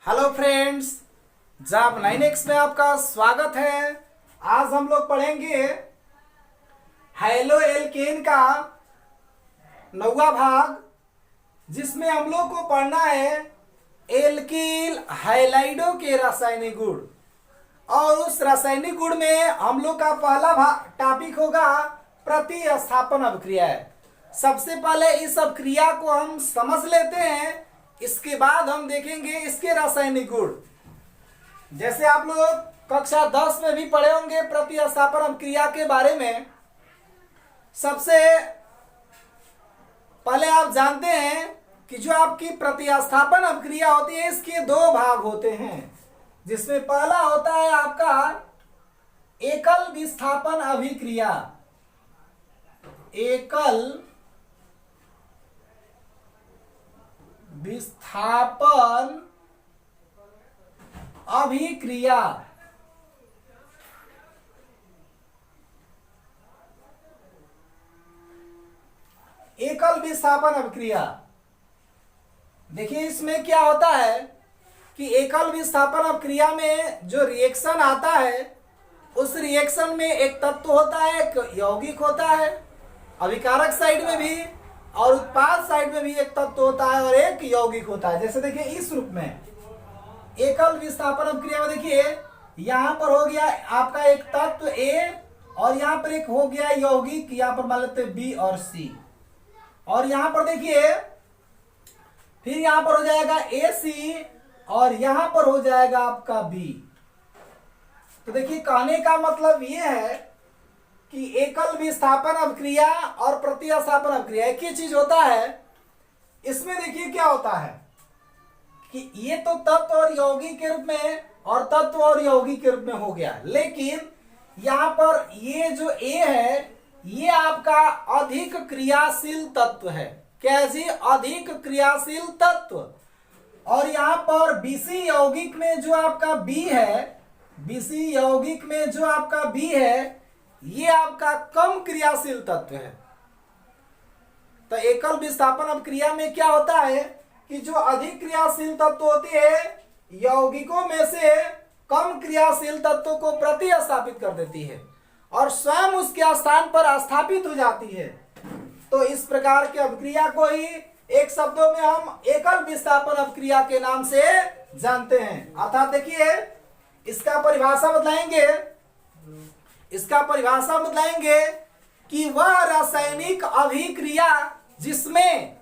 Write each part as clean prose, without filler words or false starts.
Hello friends, job 9x में आपका स्वागत है। आज हम लोग पढ़ेंगे हैलो एल्केन का 9वां भाग, जिसमें हम लोग को पढ़ना है एल्किल हैलाइडों के रासायनिक गुण। और उस रासायनिक गुण में हम लोग का पहला टॉपिक होगा प्रतिस्थापन अभिक्रिया। सबसे पहले इस अभिक्रिया को हम समझ लेते हैं, इसके बाद हम देखेंगे इसके रासायनिक गुण। जैसे आप लोग कक्षा 10 में भी पढ़े होंगे प्रतिस्थापन अभिक्रिया के बारे में। सबसे पहले आप जानते हैं कि जो आपकी प्रतिस्थापन अभिक्रिया होती है, इसके दो भाग होते हैं, जिसमें पहला होता है आपका एकल विस्थापन अभिक्रिया। एकल विस्थापन अभिक्रिया। एकल विस्थापन अभिक्रिया, देखिए इसमें क्या होता है कि एकल विस्थापन अभिक्रिया में जो रिएक्शन आता है, उस रिएक्शन में एक तत्व होता है, एक यौगिक होता है। अभिकारक साइड में भी और उत्पाद साइड में भी एक तत्व होता है और एक यौगिक होता है। जैसे देखिए इस रूप में एकल विस्थापन अभिक्रिया में देखिए यहां पर हो गया आपका एक तत्व ए और यहां पर एक हो गया यौगिक, यहां पर मान लेते हैं बी और सी। और यहां पर देखिए फिर यहां पर हो जाएगा ए सी और यहां पर हो जाएगा आपका बी। तो देखिए कहने का मतलब ये है कि एकल विस्थापन अभिक्रिया और प्रतिस्थापन अभिक्रिया एक ही चीज होता है। इसमें देखिए क्या होता है कि ये तो तत्व और यौगिक के रूप में और तत्व और यौगिक के रूप में हो गया, लेकिन यहां पर ये जो ए है ये आपका अधिक क्रियाशील तत्व है। क्या है जी? अधिक क्रियाशील तत्व। और यहां पर बीसी यौगिक में जो आपका बी है, बीसी यौगिक में जो आपका बी है, ये आपका कम क्रियाशील तत्व है। तो एकल विस्थापन अभिक्रिया में क्या होता है कि जो अधिक क्रियाशील तत्व होते हैं, यौगिकों में से कम क्रियाशील तत्वों को प्रतिस्थापित कर देती है और स्वयं उसके स्थान पर स्थापित हो जाती है। तो इस प्रकार की अभिक्रिया को ही एक शब्दों में हम एकल विस्थापन अभिक्रिया के नाम से जानते हैं। अर्थात देखिए इसका परिभाषा बदलाएंगे, इसका परिभाषा बदलाएंगे कि वह रासायनिक अभिक्रिया जिसमें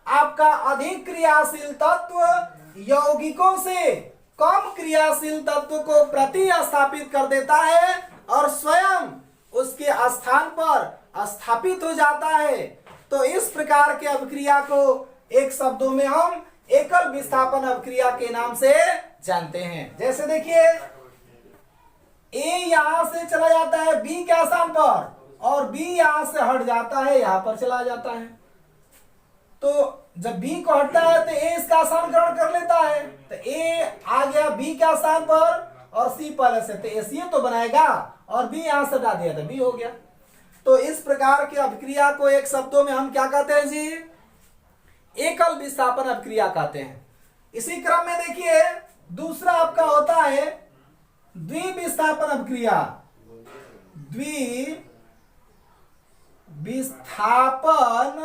आपका अधिक क्रियाशील तत्व यौगिकों से कम क्रियाशील तत्व को प्रतिस्थापित कर देता है और स्वयं उसके स्थान पर स्थापित हो जाता है। तो इस प्रकार के अभिक्रिया को एक शब्दों में हम एकल विस्थापन अभिक्रिया के नाम से जानते हैं। जैसे देखिए ए यहां से चला जाता है बी के स्थान पर और बी यहां से हट जाता है, यहां पर चला जाता है। तो जब बी को हटता है तो ए इसका स्थान ग्रहण कर लेता है, तो ए आ गया बी के स्थान पर और सी पहले से, तो ए सी तो बनाएगा और बी यहां से हटा दिया तो बी हो गया। तो इस प्रकार की अभिक्रिया को एक शब्दों में हम क्या कहते हैं जी? एकल विस्थापन अभिक्रिया कहते हैं। इसी क्रम में देखिए दूसरा आपका होता है द्विविस्थापन अभिक्रिया। द्विविस्थापन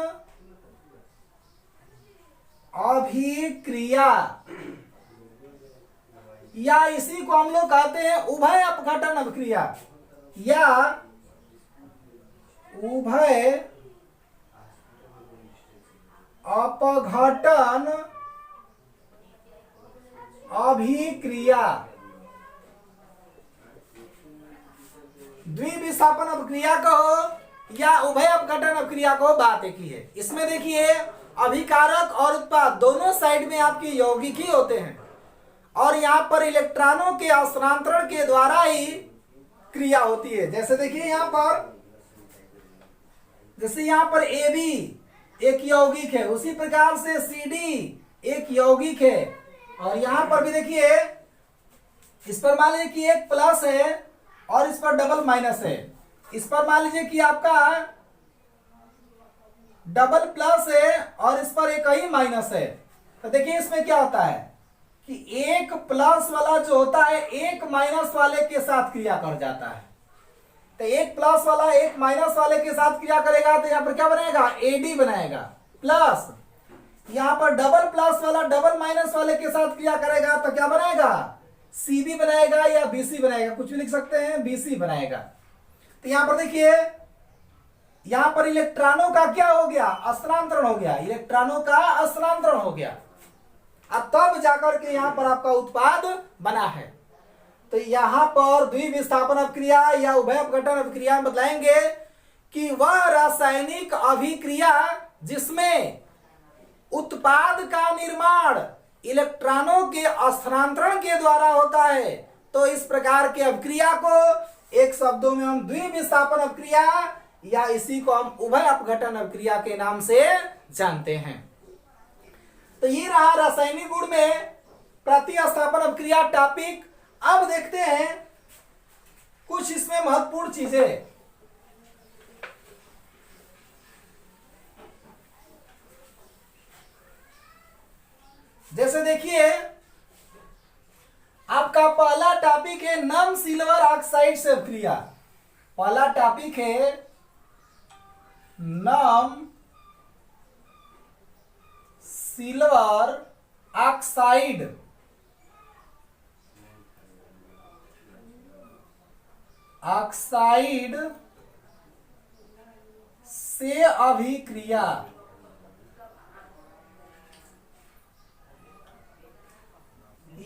अभिक्रिया, या इसी को हम लोग कहते हैं उभय अपघटन अभिक्रिया या उभय अपघटन अभिक्रिया। द्विविस्थापन अभिक्रिया को या उभय अपघटन अभिक्रिया को बात एक ही है। इसमें देखिए अभिकारक और उत्पाद दोनों साइड में आपके यौगिक ही होते हैं और यहाँ पर इलेक्ट्रॉनों के हस्तांतरण के द्वारा ही क्रिया होती है। जैसे देखिए यहाँ पर, जैसे यहाँ पर ए बी एक यौगिक है, उसी प्रकार से सी डी एक यौगिक है। और यहाँ पर भी देखिए इस पर मान लीजिए कि एक प्लस है और इस पर डबल माइनस है। इस पर मान लीजिए कि आपका डबल प्लस है और इस पर एक ही माइनस है। तो देखिए इसमें क्या होता है कि एक प्लस वाला जो होता है एक माइनस वाले के साथ क्रिया कर जाता है। तो एक प्लस वाला एक माइनस वाले के साथ क्रिया करेगा तो यहां पर क्या बनेगा, एडी बनाएगा। प्लस यहां पर डबल प्लस वाला डबल माइनस वाले के साथ क्रिया करेगा तो क्या बनाएगा, सीबी बनाएगा या बीसी बनाएगा, कुछ भी लिख सकते हैं, बीसी बनाएगा। तो यहां पर देखिए, यहां पर इलेक्ट्रॉनों का क्या हो गया, स्थानांतरण हो गया, इलेक्ट्रॉनों का स्थानांतरण हो गया, अब तब जाकर के यहां पर आपका उत्पाद बना है। तो यहां पर द्विविस्थापन अभिक्रिया या उभय अपघटन अभिक्रिया में बतलाएंगे कि वह रासायनिक अभिक्रिया जिसमें उत्पाद का निर्माण इलेक्ट्रॉनों के स्थानांतरण के द्वारा होता है, तो इस प्रकार की अभिक्रिया को एक शब्दों में हम द्विविस्थापन अभिक्रिया या इसी को हम उभय अपघटन अभिक्रिया के नाम से जानते हैं। तो ये रहा रासायनिक गुण में प्रतिस्थापन अभिक्रिया टॉपिक। अब देखते हैं कुछ इसमें महत्वपूर्ण चीजें। जैसे देखिए, आपका पहला टॉपिक है नम सिल्वर ऑक्साइड से अभिक्रिया। पहला टॉपिक है नम सिल्वर ऑक्साइड से अभिक्रिया।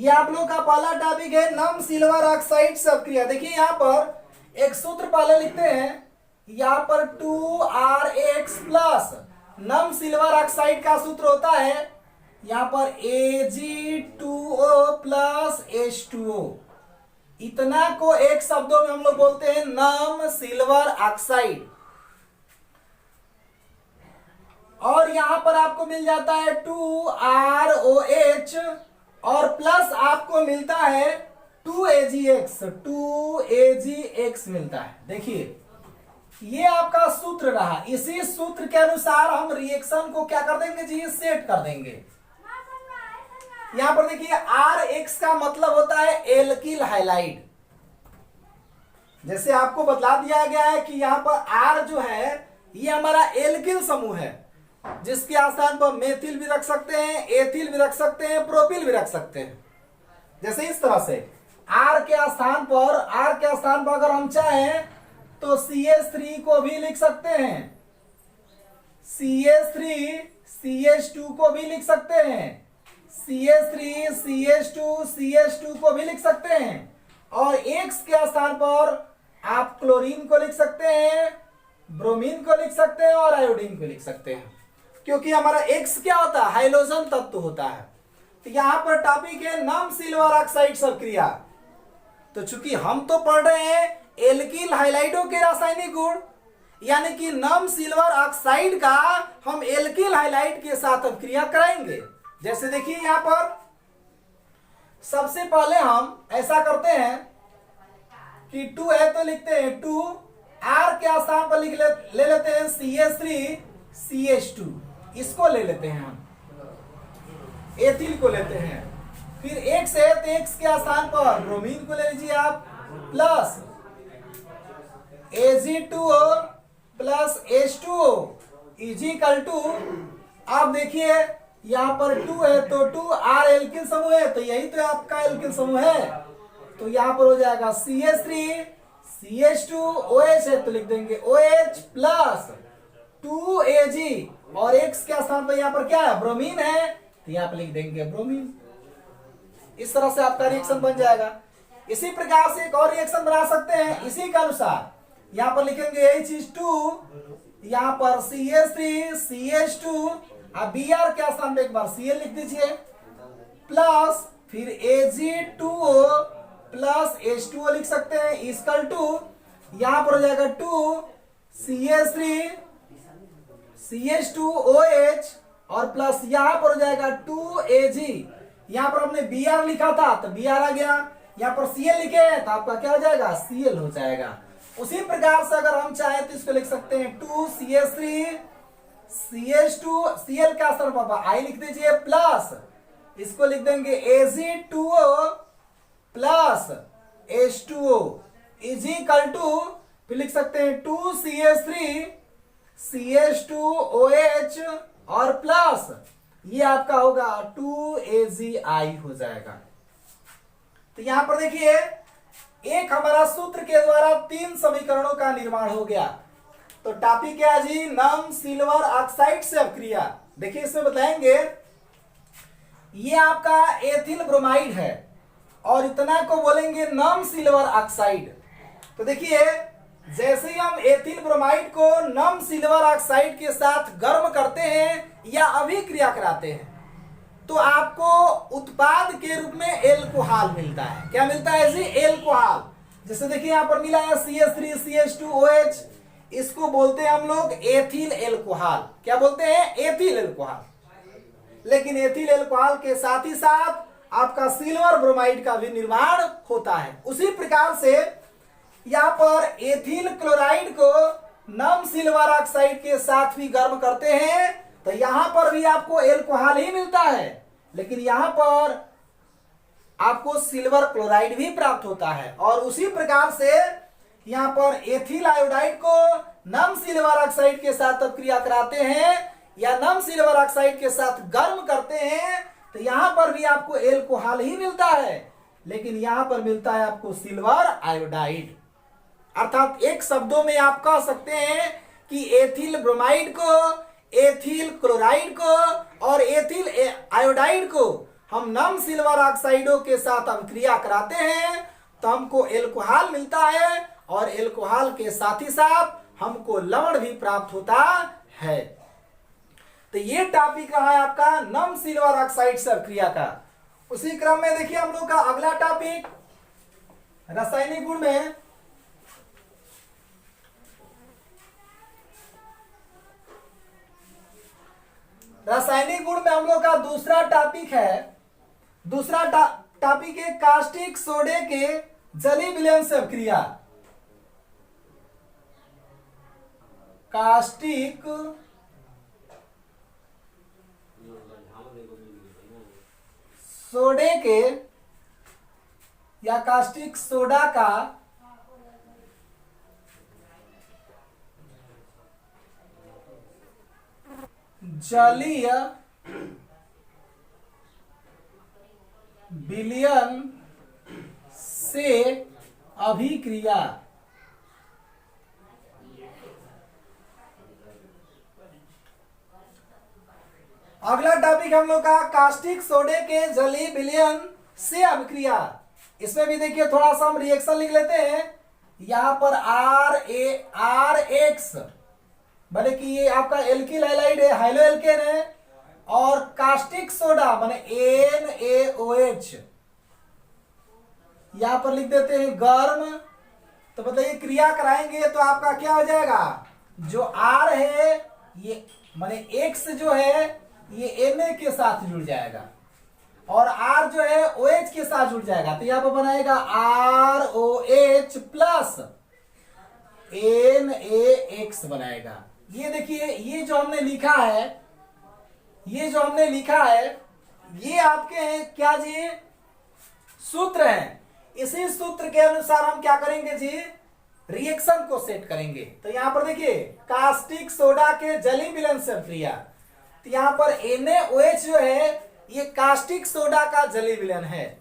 ये आप लोग का पहला टॉपिक है नम सिल्वर ऑक्साइड से अभिक्रिया। देखिए यहां पर एक सूत्र पहले लिखते हैं, यहां पर 2Rx प्लस नम सिल्वर ऑक्साइड का सूत्र होता है यहां पर Ag2O प्लस H2O। इतना को एक शब्दों में हम लोग बोलते हैं नम सिल्वर ऑक्साइड। और यहां पर आपको मिल जाता है 2ROH और प्लस आपको मिलता है 2AgX मिलता है। देखिए ये आपका सूत्र रहा, इसी सूत्र के अनुसार हम रिएक्शन को क्या कर देंगे जी, सेट कर देंगे। यहां पर देखिए RX का मतलब होता है एल्किल हाइलाइड। जैसे आपको बतला दिया गया है कि यहां पर R जो है ये हमारा एल्किल समूह है, जिसके स्थान पर मेथिल भी रख सकते हैं, एथिल भी रख सकते हैं, प्रोपिल भी रख सकते हैं। जैसे इस तरह से R के स्थान पर अगर हम चाहें तो CH3 को भी लिख सकते हैं, CH3 CH2 को भी लिख सकते हैं, CH3 CH2 को भी लिख सकते हैं। और X के स्थान पर आप क्लोरीन को लिख सकते हैं, ब्रोमीन को लिख सकते हैं और आयोडीन को लिख सकते हैं, क्योंकि हमारा X क्या होता है, हाइड्रोजन तत्व होता है। तो यहां पर टॉपिक है नम सिल्वर ऑक्साइड से अभिक्रिया। तो चूंकि हम तो पढ़ रहे हैं एल्किल हाइलाइडों के रासायनिक गुण, यानी कि नम सिल्वर ऑक्साइड का हम एल्किल हाइलाइड के साथ अभिक्रिया कराएंगे। जैसे देखिए यहां पर सबसे पहले हम ऐसा करते हैं कि 2 है तो लिखते हैं 2, R के स्थान पर ले लेते हैं CH3 CH2, इसको ले लेते हैं हम, एथिल को लेते हैं। फिर X है तो X के स्थान पर ब्रोमीन को ले लीजिए आप, plus Ag2O plus H2O is equal to, आप देखिए यहां पर 2 है तो 2R एल्किल समूह है, तो यही तो आपका एल्किल समूह है। तो यहां पर हो जाएगा CH3 CH2 OH है तो लिख देंगे OH प्लस 2Ag और X के स्थान पर यहां पर क्या है, ब्रोमीन है, तो यहां पर लिख देंगे ब्रोमीन। इस तरह से आपका रिएक्शन बन जाएगा। इसी प्रकार से एक और रिएक्शन बना सकते हैं इसी के अनुसार। यहां पर लिखेंगे H2, यहां पर CH3 CH2, अब Br के स्थान पे एक बार Cl लिख दीजिए, प्लस फिर Ag2O प्लस H2O लिख सकते हैं, इक्वल टू यहां पर हो जाएगा 2 CH3 CH2OH और प्लस यहां पर हो जाएगा 2Ag। यहां पर हमने Br लिखा था तो Br आ गया, यहां पर Cl लिखे हैं तो आपका क्या हो जाएगा, Cl हो जाएगा। उसी प्रकार से अगर हम चाहें तो इसको लिख सकते हैं 2 CH3 CH2 Cl का स्थान पर I लिख दीजिए, प्लस इसको लिख देंगे Ag2O plus H2O is equal to, फिर लिख सकते हैं 2CH3 CH2OH और प्लस ये आपका होगा 2AgI हो जाएगा। तो यहां पर देखिए एक हमारा सूत्र के द्वारा 3 समीकरणों का निर्माण हो गया। तो टॉपिक क्या है जी, नम सिल्वर ऑक्साइड से अभिक्रिया। देखिए इसमें बताएंगे ये आपका एथिल ब्रोमाइड है और इतना को बोलेंगे नम सिल्वर ऑक्साइड। तो देखिए जैसे ही हम एथिल ब्रोमाइड को नम सिल्वर ऑक्साइड के साथ गर्म करते हैं या अभिक्रिया कराते हैं तो आपको उत्पाद के रूप में एल्कोहल मिलता है। क्या मिलता है जी, एल्कोहल। जैसे देखिए यहां पर मिला है CH3 CH2OH, इसको बोलते हैं हम लोग एथिल एल्कोहल। क्या बोलते हैं, एथिल एल्कोहल। लेकिन एथिल एल्कोहल के साथ ही साथ आपका सिल्वर ब्रोमाइड का भी निर्माण होता है। उसी प्रकार से यहां पर एथिल क्लोराइड को नम सिल्वर ऑक्साइड के साथ भी गर्म करते हैं तो यहां पर भी आपको एल्कोहल ही मिलता है, लेकिन यहां पर आपको सिल्वर क्लोराइड भी प्राप्त होता है। और उसी प्रकार से यहां पर एथिल आयोडाइड को नम सिल्वर ऑक्साइड के साथ अभिक्रिया कराते हैं या नम सिल्वर ऑक्साइड के साथ गर्म करते हैं तो यहां पर भी आपको एल्कोहल ही मिलता है, लेकिन यहां पर मिलता है आपको सिल्वर आयोडाइड। अर्थात एक शब्दों में आप कह सकते हैं कि एथिल ब्रोमाइड को, एथिल क्लोराइड को और एथिल आयोडाइड को हम नम सिल्वर ऑक्साइडों के साथ अभिक्रिया कराते हैं तो हमको एल्कोहल मिलता है और एल्कोहल के साथ ही साथ हमको लवण भी प्राप्त होता है। तो ये टॉपिक रहा है आपका नम सिल्वर ऑक्साइड से अभिक्रिया का। उसी क्रम में देखिए हम लोग का अगला टॉपिक रासायनिक गुण में रासायनिक गुण में हम लोग का दूसरा टॉपिक है, दूसरा टॉपिक है कास्टिक सोडे के जलीय विलयन से अभिक्रिया। कास्टिक सोडे के या कास्टिक सोडा का जलीय विलयन से अभिक्रिया। अगला टॉपिक हम लोग का कास्टिक सोडे के जलीय विलयन से अभिक्रिया। इसमें भी देखिए थोड़ा सा हम रिएक्शन लिख लेते हैं। यहां पर RX माने कि ये आपका एल्किल हैलाइड है, हाइलो एल्केन है, और कास्टिक सोडा माने NaOH यहां पर लिख देते हैं गर्म। तो बताइए क्रिया कराएंगे तो आपका क्या हो जाएगा, जो R है ये माने X जो है ये Na के साथ जुड़ जाएगा और R जो है OH के साथ जुड़ जाएगा। तो यहां पर बनाएगा ROH प्लस NaX बनाएगा। ये देखिए ये जो हमने लिखा है, ये जो हमने लिखा है ये आपके क्या जी, सूत्र है। इसी सूत्र के अनुसार हम क्या करेंगे जी, रिएक्शन को सेट करेंगे। तो यहां पर देखिए कास्टिक सोडा के जलीय विलयन से अभिक्रिया, तो यहां पर NaOH जो है ये कास्टिक सोडा का जलीय विलयन है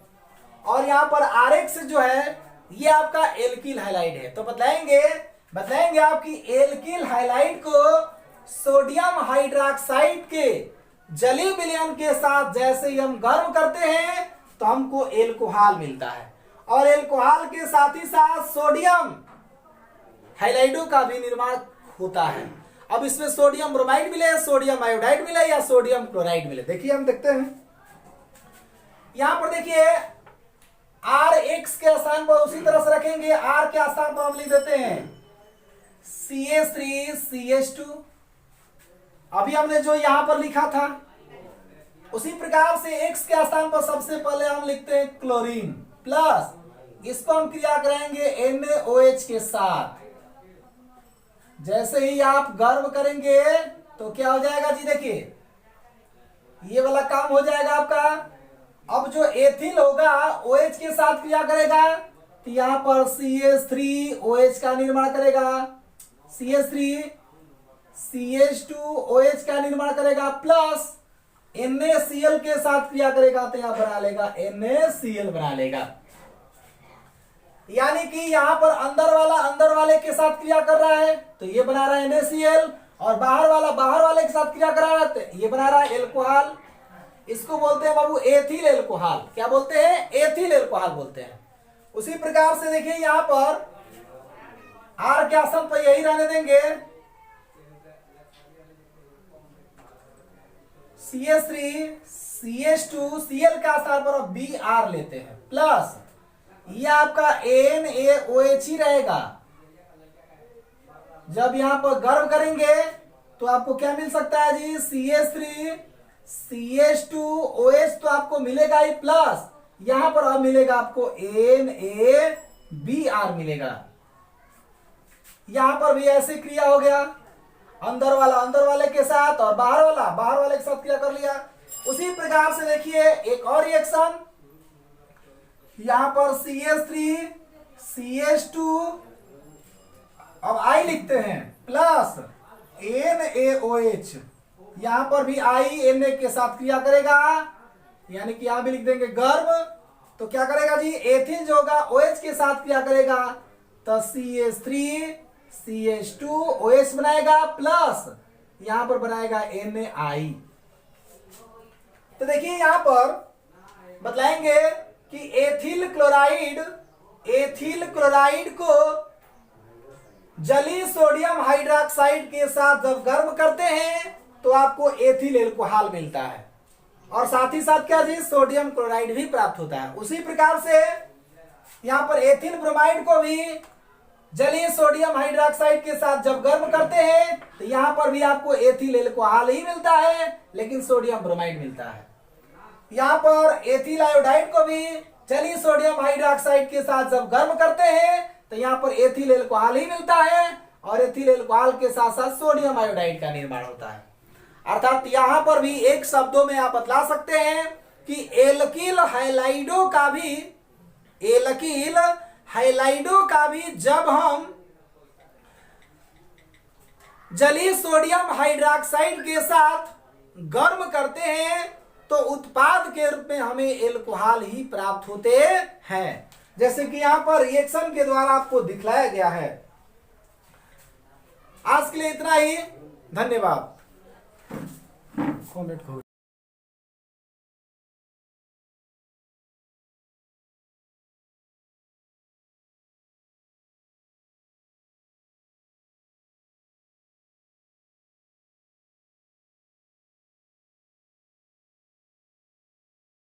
और यहां पर RX जो है ये आपका एल्किल हैलाइड है। तो बताएंगे आपकी एल्किल हैलाइड को सोडियम हाइड्रोक्साइड के जलीय विलयन के साथ जैसे ही हम गर्म करते हैं तो हमको एल्कोहल मिलता है और एल्कोहल के साथ ही साथ सोडियम हैलाइडों का भी निर्माण होता है। अब इसमें सोडियम ब्रोमाइड मिले, सोडियम आयोडाइड मिले या सोडियम क्लोराइड मिले, देखिए हम देखते हैं। यहां पर देखिए RX के स्थान पर उसी तरह से रखेंगे, R के स्थान पर हम लिख देते हैं CH3CH2। अभी हमने जो यहां पर लिखा था उसी प्रकार से X के स्थान पर सबसे पहले हम लिखते हैं क्लोरीन प्लस इसको हम क्रिया कराएंगे NaOH के साथ। जैसे ही आप गर्म करेंगे तो क्या हो जाएगा जी, देखिए ये वाला काम हो जाएगा आपका अब जो एथिल होगा OH के साथ क्रिया करेगा, तो यहां पर CH3OH का निर्माण करेगा, CH3 CH2OH का निर्माण करेगा, प्लस NaCl के साथ क्रिया करेगा, तो यहां बना लेगा NaCl बना लेगा। यानी कि यहां पर अंदर वाले के साथ क्रिया कर रहा है, तो ये बना रहा है NaCl, और बाहर वाले के साथ क्रिया कर रहा है, तो ये बना रहा है एल्कोहल। इसको बोलते हैं बाबू एथिल एल्कोहल। क्या बोलते हैं? एथिल एल्कोहल बोलते हैं। उसी प्रकार से देखिए यहां पर R के आसन पर यही रहने देंगे, CH3 CH2 Cl का स्थान पर Br लेते हैं, प्लस ये आपका NaOH ही रहेगा। जब यहां पर गर्म करेंगे तो आपको क्या मिल सकता है जी? CH3 CH2OH तो आपको मिलेगा ही, प्लस यहां पर अब मिलेगा आपको NaBr मिलेगा। यहां पर भी ऐसे क्रिया हो गया, अंदर वाले के साथ और बाहर वाले के साथ क्रिया कर लिया। उसी प्रकार से देखिए एक और रिएक्शन, यहां पर CH3 CH2 अब I लिखते हैं, प्लस NaOH, यहां पर भी I Na के साथ क्रिया करेगा, यानी कि यहां भी लिख देंगे गर्म। तो क्या करेगा जी? एथिल जो होगा OH के साथ क्रिया करेगा, तो CH3 CH2OH बनाएगा, प्लस यहां पर बनाएगा NaI। तो देखिए यहां पर बतलाएंगे कि एथिल क्लोराइड को जलीय सोडियम हाइड्रोक्साइड के साथ जब गर्म करते हैं तो आपको एथिल एल्कोहल मिलता है, और साथ ही साथ क्या जी? सोडियम क्लोराइड भी प्राप्त होता है। उसी प्रकार से यहां पर एथिल ब्रोमाइड को भी जलीय सोडियम हाइड्रोक्साइड के साथ जब गर्म करते हैं तो यहां पर भी आपको एथिल एल्कोहल ही मिलता है, लेकिन सोडियम ब्रोमाइड मिलता है। यहां पर एथिल आयोडाइड को भी जलीय सोडियम हाइड्रोक्साइड के साथ जब गर्म करते हैं तो यहां पर एथिल एल्कोहल ही मिलता है, और एथिल एल्कोहल के साथ साथ सोडियम आयोडाइड का निर्माण होता है। अर्थात यहां पर भी एक शब्दों में आप बतला सकते हैं कि एल्किल हाइलाइडो का भी जब हम जलीय सोडियम हाइड्रोक्साइड के साथ गर्म करते हैं तो उत्पाद के रूप में हमें एल्कोहल ही प्राप्त होते हैं, जैसे कि यहां पर रिएक्शन के द्वारा आपको दिखलाया गया है। आज के लिए इतना ही, धन्यवाद।